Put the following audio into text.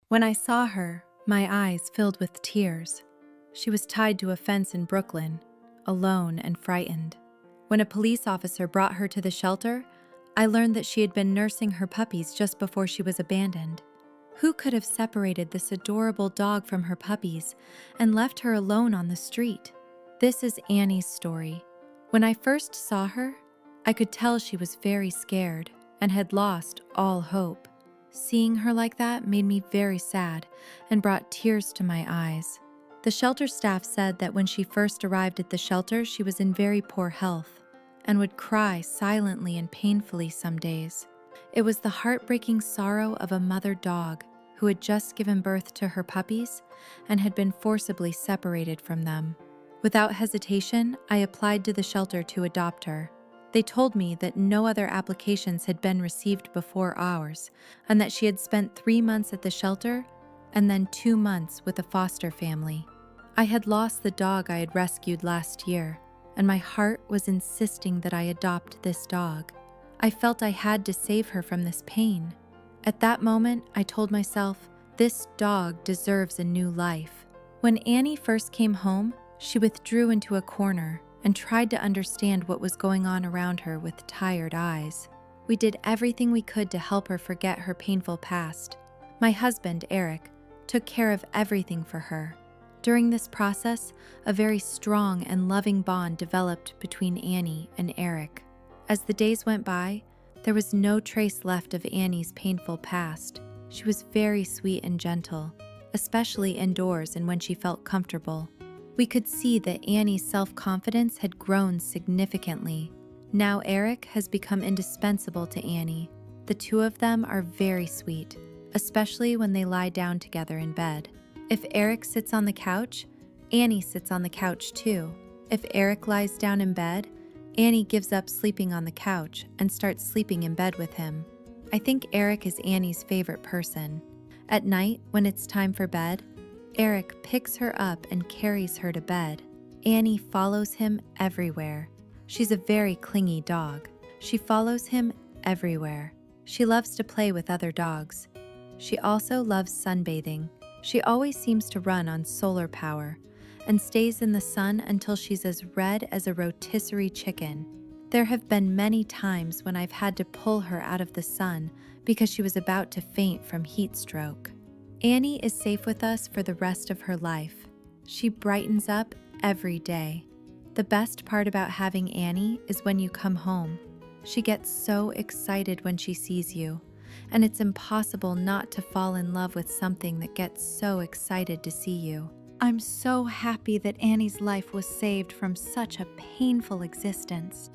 When I saw her, my eyes filled with tears. She was tied to a fence in Brooklyn, alone and frightened. When a police officer brought her to the shelter, I learned that she had been nursing her puppies just before she was abandoned. Who could have separated this adorable dog from her puppies and left her alone on the street? This is Annie's story. When I first saw her, I could tell she was very scared and had lost all hope. Seeing her like that made me very sad and brought tears to my eyes. The shelter staff said that when she first arrived at the shelter, she was in very poor health and would cry silently and painfully some days. It was the heartbreaking sorrow of a mother dog who had just given birth to her puppies and had been forcibly separated from them. Without hesitation, I applied to the shelter to adopt her. They told me that no other applications had been received before ours, and that she had spent 3 months at the shelter and then 2 months with a foster family. I had lost the dog I had rescued last year, and my heart was insisting that I adopt this dog. I felt I had to save her from this pain. At that moment, I told myself, this dog deserves a new life. When Annie first came home, she withdrew into a corner and tried to understand what was going on around her with tired eyes. We did everything we could to help her forget her painful past. My husband, Eric, took care of everything for her. During this process, a very strong and loving bond developed between Annie and Eric. As the days went by, there was no trace left of Annie's painful past. She was very sweet and gentle, especially indoors and when she felt comfortable. We could see that Annie's self-confidence had grown significantly. Now Eric has become indispensable to Annie. The two of them are very sweet, especially when they lie down together in bed. If Eric sits on the couch, Annie sits on the couch too. If Eric lies down in bed, Annie gives up sleeping on the couch and starts sleeping in bed with him. I think Eric is Annie's favorite person. At night, when it's time for bed, Eric picks her up and carries her to bed. Annie follows him everywhere. She's a very clingy dog. She follows him everywhere. She loves to play with other dogs. She also loves sunbathing. She always seems to run on solar power and stays in the sun until she's as red as a rotisserie chicken. There have been many times when I've had to pull her out of the sun because she was about to faint from heat stroke. Annie is safe with us for the rest of her life. She brightens up every day. The best part about having Annie is when you come home. She gets so excited when she sees you, and it's impossible not to fall in love with something that gets so excited to see you. I'm so happy that Annie's life was saved from such a painful existence.